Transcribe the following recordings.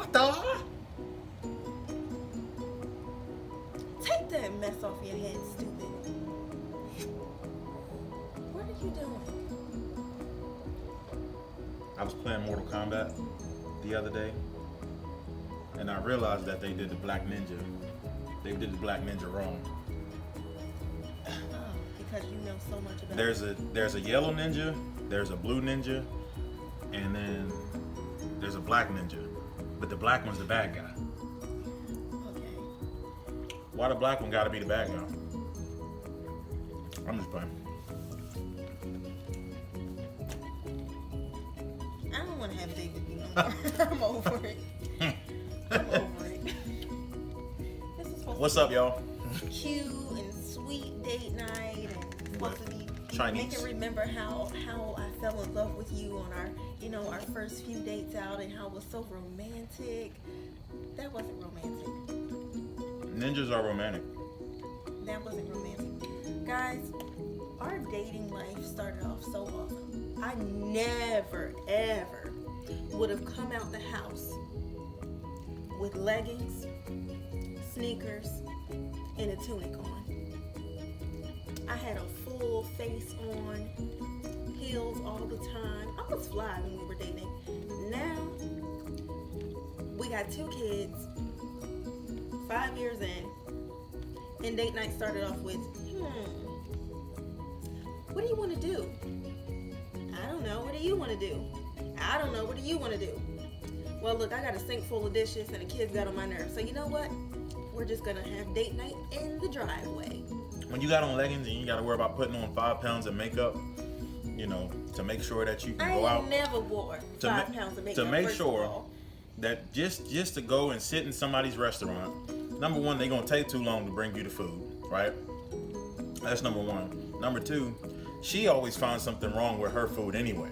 What the? Take that mess off your head, stupid. What are you doing? I was playing Mortal Kombat the other day, and I realized that they did the Black Ninja. They did the Black Ninja wrong. Oh, because you know so much about There's a yellow ninja, there's a blue ninja, and then there's a black ninja. But the black one's the bad guy. Okay. Why the black one gotta be the bad guy? I'm just playing. I don't want to have a date with you no more. I'm over it. I'm over it. This is supposed What's to up, y'all? be cute and sweet date night, and supposed to be Chinese. make it remember how I fell in love with you on our our first few dates out, and how it was so romantic. That wasn't romantic. Ninjas are romantic. That wasn't romantic. Guys, our dating life started off so awesome. I never, ever would have come out the house with leggings, sneakers, and a tunic on. I had a full face on, heels all the time. I was fly when we were dating. Now, we got 2 kids, 5 years in, and date night started off with, what do you want to do? I don't know. What do you want to do? I don't know. What do you want to do? Well, look, I got a sink full of dishes and the kids got on my nerves. So you know what? We're just going to have date night in the driveway. When you got on leggings and you got to worry about putting on 5 pounds of makeup, to make sure that you can go out. I never wore 5 pounds of makeup. To make sure that just to go and sit in somebody's restaurant, number one, they're going to take too long to bring you the food, right? That's number one. Number two, she always finds something wrong with her food anyway.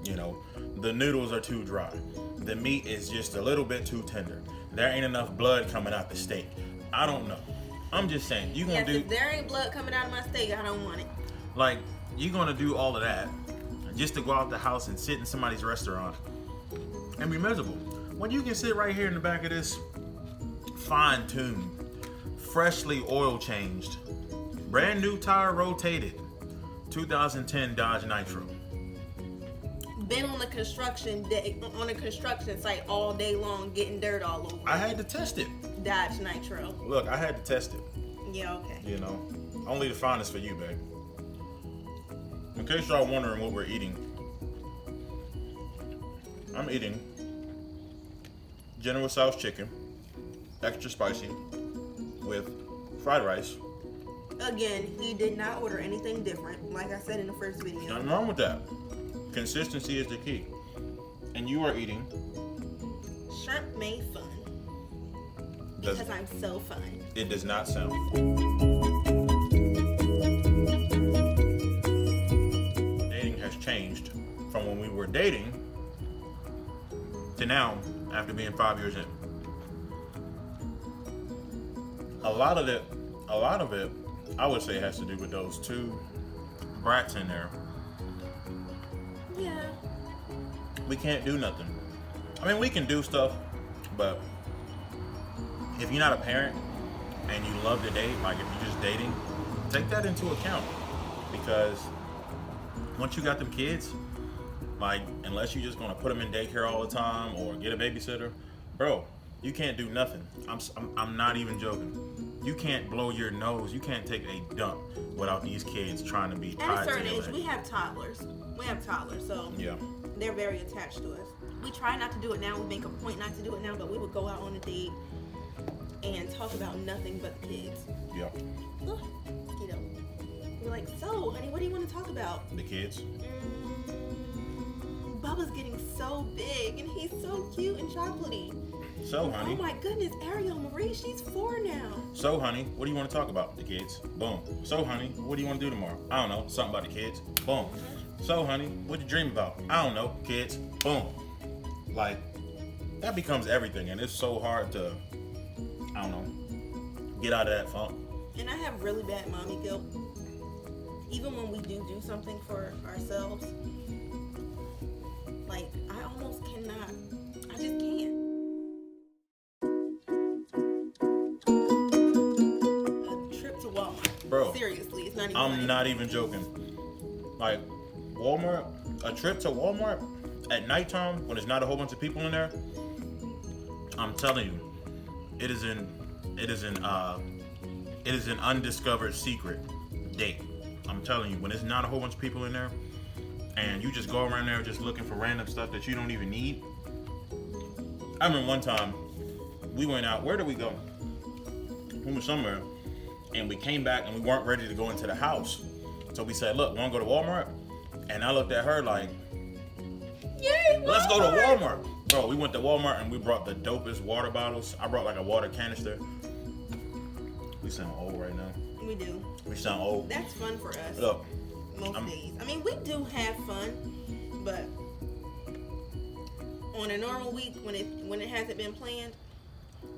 The noodles are too dry. The meat is just a little bit too tender. There ain't enough blood coming out the steak. I don't know. I'm just saying, if there ain't blood coming out of my steak, I don't want it. Like, you're gonna do all of that just to go out the house and sit in somebody's restaurant and be miserable. When you can sit right here in the back of this fine-tuned, freshly oil changed, brand new tire rotated 2010 Dodge Nitro. Been on a construction site all day long, getting dirt all over. I had to test it. Dodge Nitro. Look, I had to test it. Yeah, okay. Only the finest for you, babe. In case y'all wondering what we're eating, I'm eating General Tso's chicken, extra spicy, with fried rice. Again, he did not order anything different, like I said in the first video. Nothing wrong with that. Consistency is the key. And you are eating Shrimp made fun. Because I'm so fun. It does not sound. Dating has changed from when we were dating to now, after being 5 years in. A lot of it, I would say, has to do with those 2 brats in there. Yeah. We can't do nothing. I mean, we can do stuff, but if you're not a parent and you love to date, like if you're just dating, take that into account. Because once you got them kids, like, unless you're just gonna put them in daycare all the time or get a babysitter, bro, you can't do nothing. I'm not even joking. You can't blow your nose. You can't take a dump without these kids trying to be tied At a certain to your age, leg. we have toddlers, so Yeah. they're very attached to us. We try not to do it now. We make a point not to do it now, but we would go out on a date and talk about nothing but the kids. Yeah. Look, we're like, so, honey, what do you want to talk about? The kids. Bubba's getting so big, and he's so cute and chocolatey. So, honey. Oh my goodness, Ariel Marie, she's 4 now. So, honey, what do you want to talk about? The kids. Boom. So, honey, what do you want to do tomorrow? I don't know. Something about the kids. Boom. So, honey, what do you dream about? I don't know. Kids. Boom. Like, that becomes everything, and it's so hard to, I don't know, get out of that funk. And I have really bad mommy guilt. Even when we do something for ourselves, I just can't. I just can't. seriously, it's not even I'm funny. not even joking. Like Walmart, a trip to Walmart at nighttime when there's not a whole bunch of people in there. I'm telling you, it is an undiscovered secret date. I'm telling you, when there's not a whole bunch of people in there, and you just go around there just looking for random stuff that you don't even need. I remember one time we went out. Where did we go? We were somewhere, and we came back and we weren't ready to go into the house. So we said, "Look, want to go to Walmart?" And I looked at her like, Yay, "Let's go to Walmart." Bro, we went to Walmart and we brought the dopest water bottles. I brought like a water canister. We sound old right now. We do. We sound old. That's fun for us. Look, Most days. I mean, we do have fun, but on a normal week when it hasn't been planned,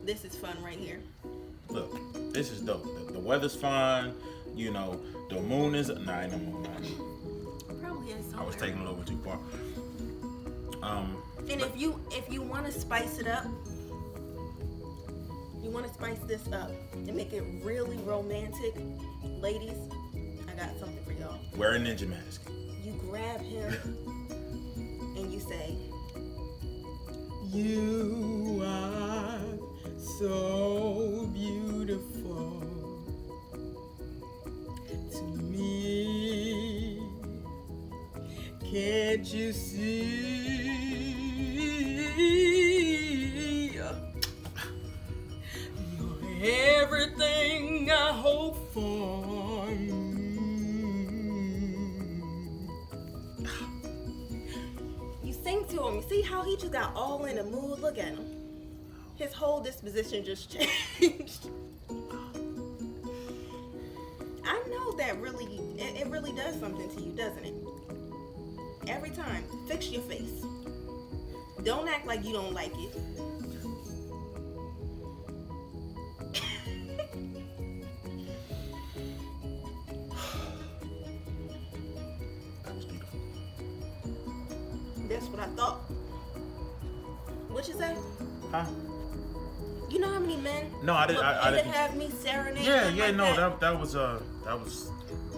this is fun right here. look, this is dope. The weather's fine. You know, the moon is ain't no moon. Probably is somewhere. I was taking it a little bit too far. And if you want to spice it up, you want to spice this up and make it really romantic, ladies, I got something for y'all. Wear a ninja mask. You grab him and you say, "You are so beautiful to me. Can't you see? You're everything I hope for." You sing to him. You see how he just got all in a mood? Look at him. His whole disposition just changed. I know that really, it really does something to you, doesn't it? Every time, fix your face. Don't act like you don't like it. That was beautiful. That's what I thought. What you say? Huh? You know how many men? No, I didn't. I would didn't. have me serenade. Yeah, them yeah, like no, that. that was.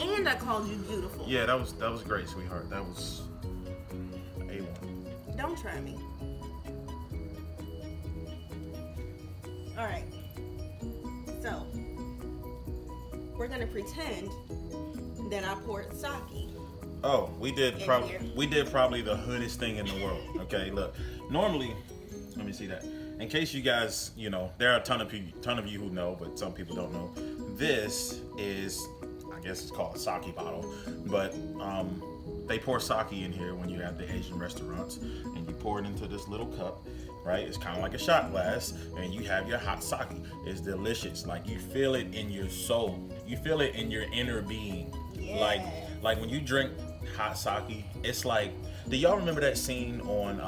And I called you beautiful. Yeah, that was great, sweetheart. That was A1. Don't try me. All right. So we're gonna pretend that I poured sake. Oh, we did In probably here. the hoodest thing in the world. Okay, look. Normally, let me see that. In case you guys, you know, there are a ton of you who know, but some people don't know. This is, I guess it's called a sake bottle, but they pour sake in here when you're at the Asian restaurants, and you pour it into this little cup, right? It's kind of like a shot glass, and you have your hot sake. It's delicious. Like, you feel it in your soul. You feel it in your inner being. Yeah. Like when you drink hot sake, it's like, do y'all remember that scene on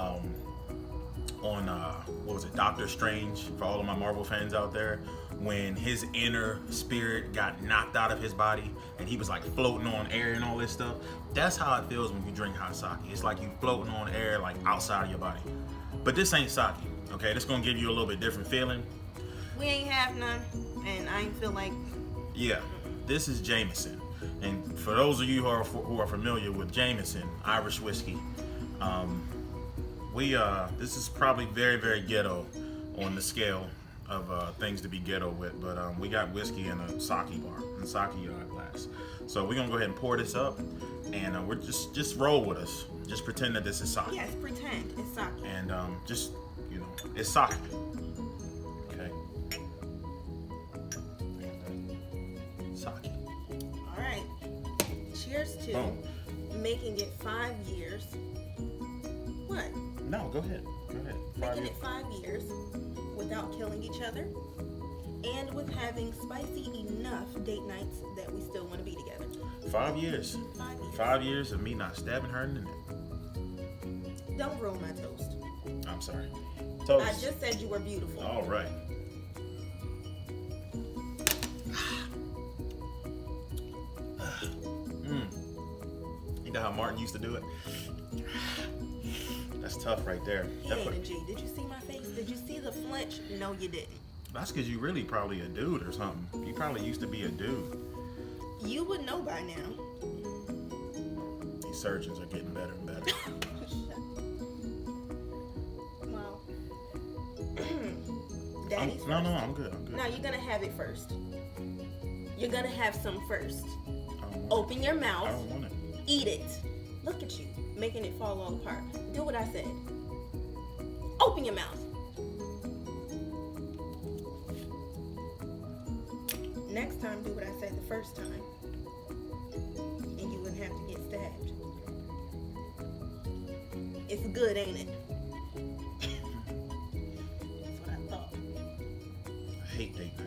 what was it, Doctor Strange, for all of my Marvel fans out there, when his inner spirit got knocked out of his body and he was like floating on air and all this stuff? That's how it feels when you drink hot sake. It's like you floating on air, like outside of your body. But this ain't sake, okay? This gonna give you a little bit different feeling. We ain't have none, and I ain't feel like. Yeah, this is Jameson. And for those of you who are familiar with Jameson, Irish whiskey, this is probably very, very ghetto on the scale of things to be ghetto with, but we got whiskey in a sake bar, in a sake glass. So we're gonna go ahead and pour this up, and we're just roll with us. Just pretend that this is sake. Yes, pretend it's sake. And just, you know, it's sake. Okay. Sake. All right. Cheers to Boom. making it 5 years. What? No, go ahead. Go ahead. Making it 5 years without killing each other, and with having spicy enough date nights that we still want to be together. 5 years. 5 years. 5 years of me not stabbing her in the neck. Don't ruin my toast. I'm sorry. Toast. I just said you were beautiful. All right. You know how Martin used to do it? That's tough right there. He ain't a G. Did you see my face? Did you see the flinch? No, you didn't. That's because you really probably a dude or something. You probably used to be a dude. You would know by now. These surgeons are getting better and better. Well, Daddy's first. No, I'm good. No, you're gonna have it first. You're gonna have some first. I don't want Open your it. mouth. I don't want it. Eat it. Look at you, making it fall all apart. Do what I said. Open your mouth. Next time, do what I said the first time. And you wouldn't have to get stabbed. It's good, ain't it? That's what I thought. I hate date night.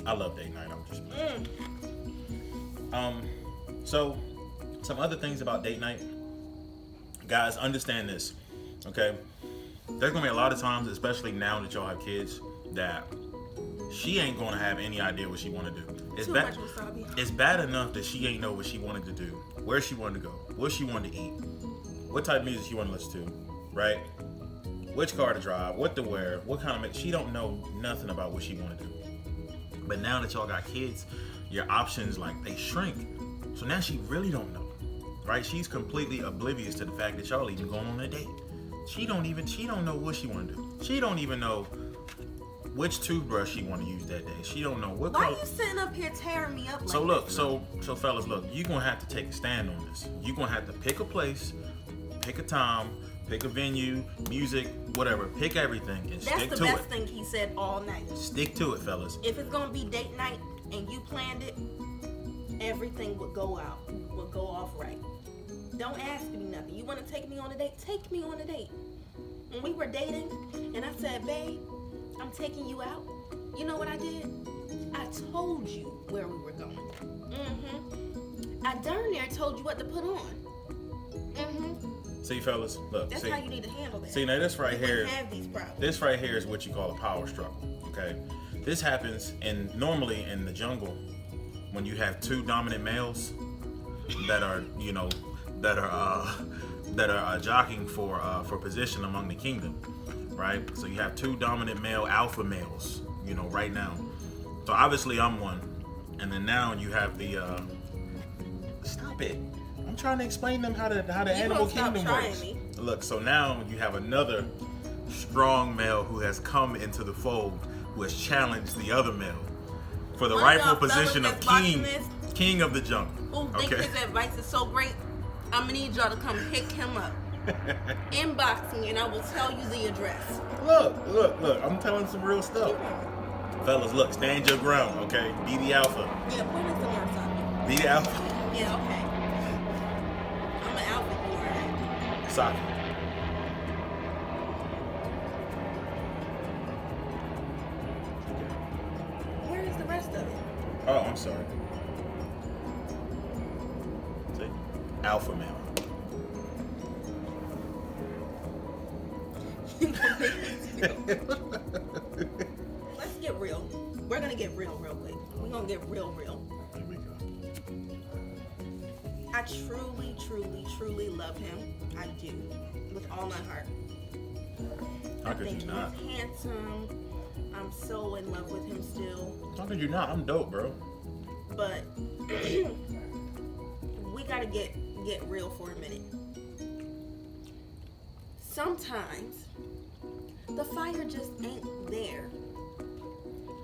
I love date night. I'm just playing. So some other things about date night. Guys, understand this, okay? There's gonna be a lot of times, especially now that y'all have kids, that she ain't gonna have any idea what she wanna do. It's Too much wasabi. It's bad enough that she ain't know what she wanted to do, where she wanted to go, what she wanted to eat, what type of music she wanted to listen to, right? Which car to drive, what to wear, what kind of make. She don't know nothing about what she wanna do. But now that y'all got kids, your options, like, they shrink. So now she really don't know, right? She's completely oblivious to the fact that y'all even going on a date. She don't know what she want to do. She don't even know which toothbrush she want to use that day. She don't know what Why color. are you sitting up here tearing me up like So look, this? so fellas, look, you're gonna have to take a stand on this. You're gonna have to pick a place, pick a time, pick a venue, music, whatever. Pick everything and That's stick the to best it. thing he said all night. Stick to it, fellas. If it's gonna be date night and you planned it, everything would go off right. Don't ask me nothing. You want to take me on a date? Take me on a date. When we were dating, and I said, babe, I'm taking you out. You know what I did? I told you where we were going. I darn near told you what to put on. See, fellas, look. That's see, how you need to handle that. See, now this right You here. wouldn't have these problems. This right here is what you call a power struggle, okay? This happens normally in the jungle when you have two dominant males that are, jockeying for position among the kingdom, right? So you have two dominant male alpha males, right now. So obviously I'm one, and then now you have the. Stop it! I'm trying to explain them how the animal kingdom works. Me. Look, so now you have another strong male who has come into the fold, who has challenged the other male for the One rightful of y'all position fellas of that's watching king of the jungle. Who think Okay. his advice is so great? I'm gonna need y'all to come pick him up. Inbox me and I will tell you the address. Look. I'm telling some real stuff. Fellas, look, stand your ground, okay? Be the alpha. Yeah, put in some more something. Be the alpha. Yeah, okay. I'm an alpha, you alright? Saki. Where is the rest of it? Oh, I'm sorry. See? Alpha male. Let's get real. We're gonna get real quick. We're gonna get real. Here we go. I truly love him. I do. With all my heart. How could think you not? he's handsome. I'm so in love with him still. How could you not? I'm dope, bro. But we gotta get real for a minute. Sometimes the fire just ain't there.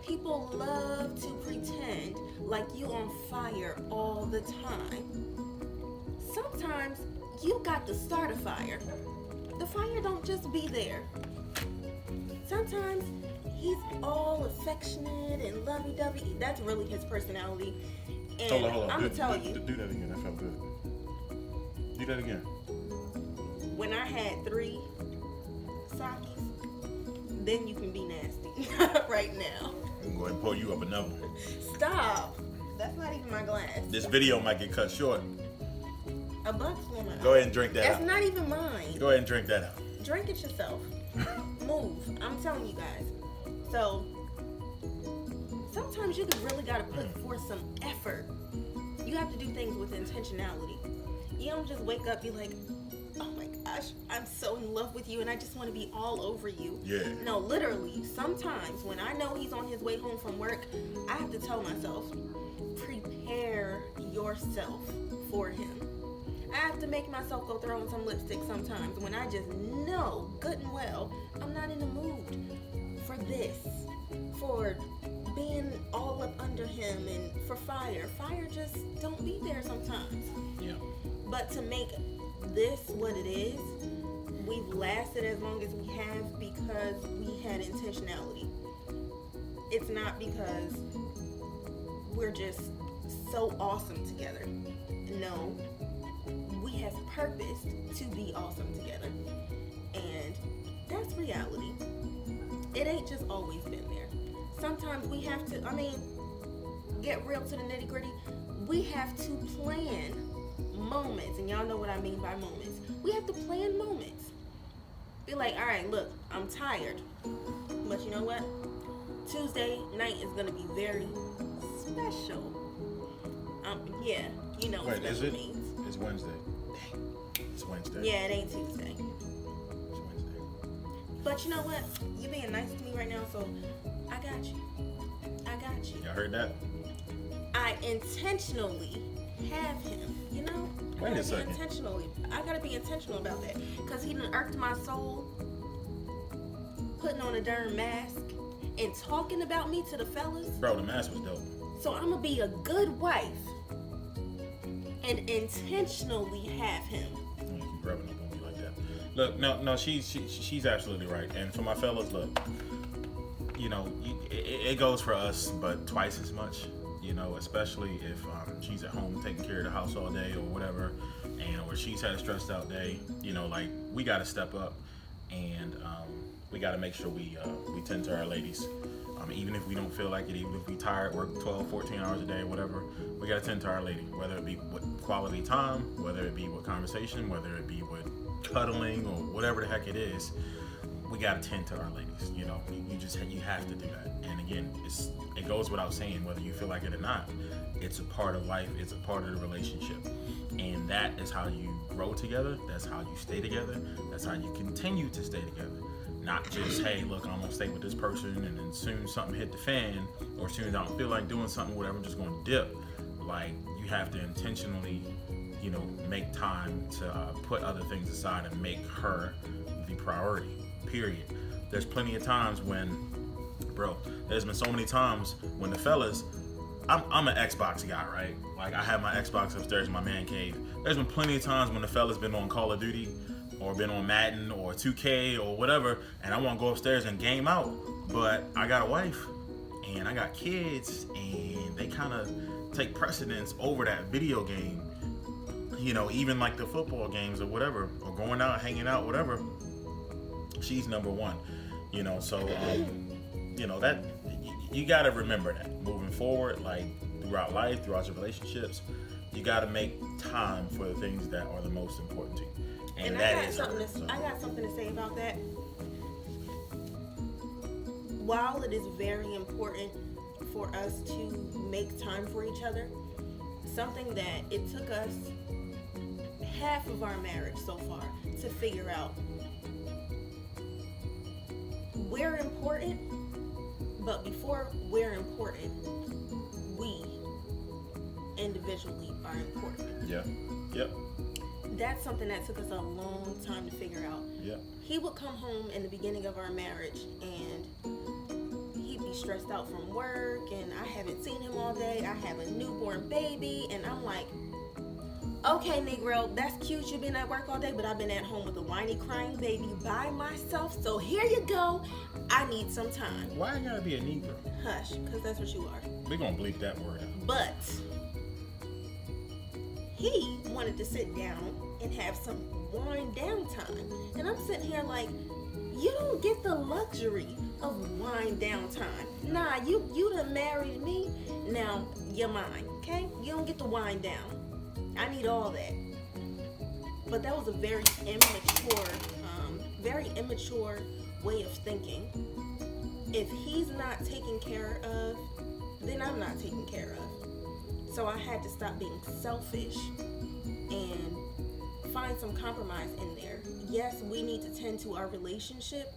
People love to pretend like you on fire all the time. Sometimes you got to start a fire. The fire don't just be there. Sometimes he's all affectionate and lovey-dovey. That's really his personality. And Hold on. I'm gonna tell you, Do that again. That felt good. Do that again. when I had 3 Sakis, then you can be nasty. Right now. I'm going to pour you up another one. Stop. That's not even my glass. This video might get cut short. A buck's woman. Go ahead and drink that That's out. not even mine. Go ahead and drink that out. Drink it yourself. Move. I'm telling you guys. So, sometimes you really got to put forth some effort. You have to do things with intentionality. You don't just wake up, be like, oh my gosh, I'm so in love with you and I just want to be all over you. Yeah. No, literally, sometimes when I know he's on his way home from work, I have to tell myself, prepare yourself for him. I have to make myself go throw on some lipstick sometimes when I just know good and well I'm not in the mood for this, for being all up under him, and for fire. Fire just don't be there sometimes. Yeah. But to make this what it is, we've lasted as long as we have because we had intentionality. It's not because we're just so awesome together. No, we have purposed to be awesome together. And that's reality. It ain't just always been there. Sometimes we have to, get real to the nitty gritty. We have to plan moments, and y'all know what I mean by moments. We have to plan moments. Be like, all right, look, I'm tired, but you know what? Tuesday night is gonna be very special. Yeah, you know what special means. It's Wednesday. Dang. It's Wednesday. Yeah, it ain't Tuesday. It's Wednesday. But you know what? You being nice to me right now, so I got you. I got you. Y'all heard that? I intentionally have him, you know? Wait a second. I gotta be intentional about that. Because he done irked my soul, putting on a darn mask, and talking about me to the fellas. Bro, the mask was dope. So I'm gonna be a good wife and intentionally have him. You keep rubbing up on me like that. Look, no, she's absolutely right. And for my fellas, look, you know, it goes for us, but twice as much. You know, especially if she's at home taking care of the house all day or whatever, or she's had a stressed out day. You know, like, we got to step up, and we got to make sure we tend to our ladies. Even if we don't feel like it, even if we tired, work 12, 14 hours a day, whatever, we got to tend to our lady, whether it be with quality time, whether it be with conversation, whether it be with cuddling or whatever the heck it is. We got to tend to our ladies. You know, you have to do that. And again, it goes without saying, whether you feel like it or not, it's a part of life. It's a part of the relationship. And that is how you grow together. That's how you stay together. That's how you continue to stay together. Not just, hey, look, I'm gonna stay with this person, and then soon something hit the fan, or soon as I don't feel like doing something, whatever, I'm just gonna dip. Like, you have to intentionally, you know, make time to put other things aside and make her the priority, period. There's plenty of times when, bro, there's been so many times when the fellas, I'm an Xbox guy, right? Like, I have my Xbox upstairs in my man cave. There's been plenty of times when the fellas been on Call of Duty, or been on Madden or 2K or whatever, and I want to go upstairs and game out, but I got a wife and I got kids, and they kind of take precedence over that video game. You know, even like the football games or whatever, or going out, hanging out, whatever. She's number one. You know, so you know, that you got to remember that moving forward, like throughout life, throughout your relationships, you got to make time for the things that are the most important to you. And that I got something to say about that. While it is very important for us to make time for each other, something that it took us half of our marriage so far to figure out. We're important, but before we're important, we individually are important. Yeah. Yep. That's something that took us a long time to figure out. Yeah. He would come home in the beginning of our marriage and he'd be stressed out from work, and I haven't seen him all day. I have a newborn baby, and I'm like, okay, Negro, that's cute. You've been at work all day, but I've been at home with a whiny, crying baby by myself. So here you go. I need some time. Why you gotta be a Negro? Hush, because that's what you are. We're gonna bleep that word out. But he wanted to sit down and have some wind down time. And I'm sitting here like, you don't get the luxury of wind down time. Nah, you done married me. Now you're mine, okay? You don't get to wind down. I need all that. But that was a very immature way of thinking. If he's not taken care of, then I'm not taken care of. So I had to stop being selfish and find some compromise in there. Yes, we need to tend to our relationship,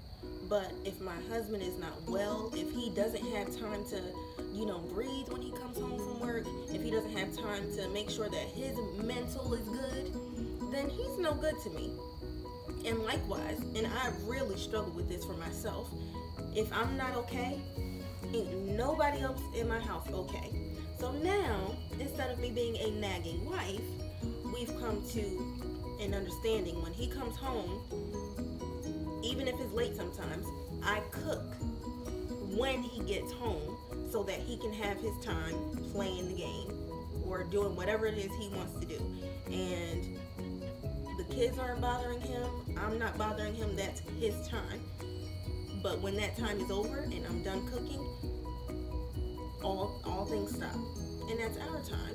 but if my husband is not well, if he doesn't have time to, breathe when he comes home from work, if he doesn't have time to make sure that his mental is good, then he's no good to me. And likewise, and I really struggle with this for myself, if I'm not okay, ain't nobody else in my house okay. So now, instead of me being a nagging wife, we've come to an understanding. When he comes home, even if it's late sometimes, I cook when he gets home so that he can have his time playing the game or doing whatever it is he wants to do. And the kids aren't bothering him, I'm not bothering him, that's his time. But when that time is over and I'm done cooking, all things stop. And that's our time.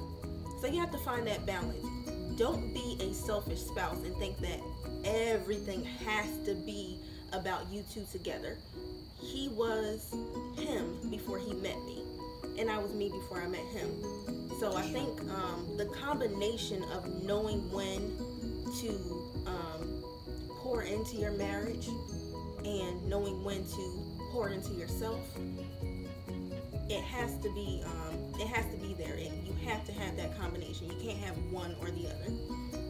So you have to find that balance. Don't be a selfish spouse and think that everything has to be about you two together. He was him before he met me, and I was me before I met him. So I think the combination of knowing when to pour into your marriage and knowing when to pour into yourself, it has to be there. You have to have that combination. You can't have one or the other.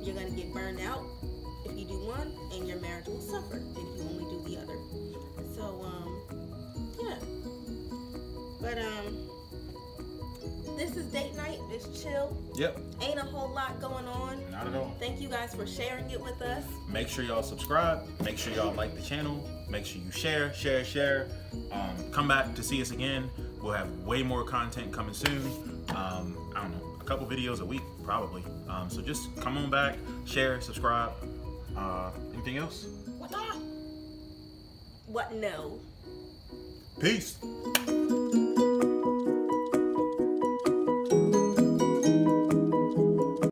You're gonna get burned out if you do one, and your marriage will suffer if you only do the other. So yeah. But this is date night. It's chill. Yep. Ain't a whole lot going on. Not at all. Thank you guys for sharing it with us. Make sure y'all subscribe. Make sure y'all like the channel. Make sure you share. Come back to see us again. We'll have way more content coming soon. I don't know, a couple videos a week probably. So just come on back, share, subscribe. Anything else? What? No. Peace.